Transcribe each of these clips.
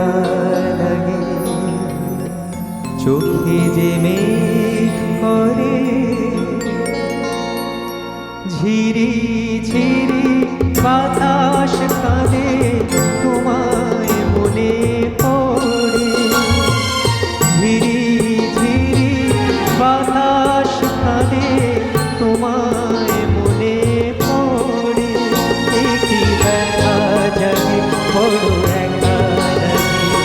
একা লাগে, চোখে যে মেঘ করে ঝিরি ঝিরি বাতাস কাঁদে, তোমায় মনে পড়ে। ঝিরি ঝিরি বাতাস কাঁদে, তোমায় মনে পড়ে। একই ব্যথা জাগে, বড় একা লাগে,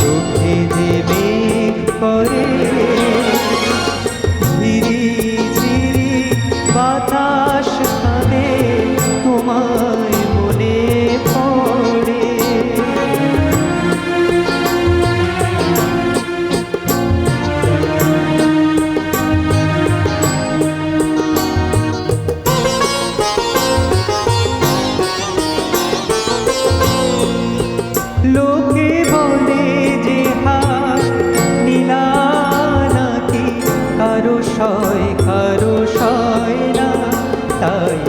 চোখে যে মেঘ করে ঝিরি ঝিরি বাতাস কাঁদে, তোমায় মনে পড়ে। লোকে বলে যে হাত নীলা নাকি, কারো সয় না, তাই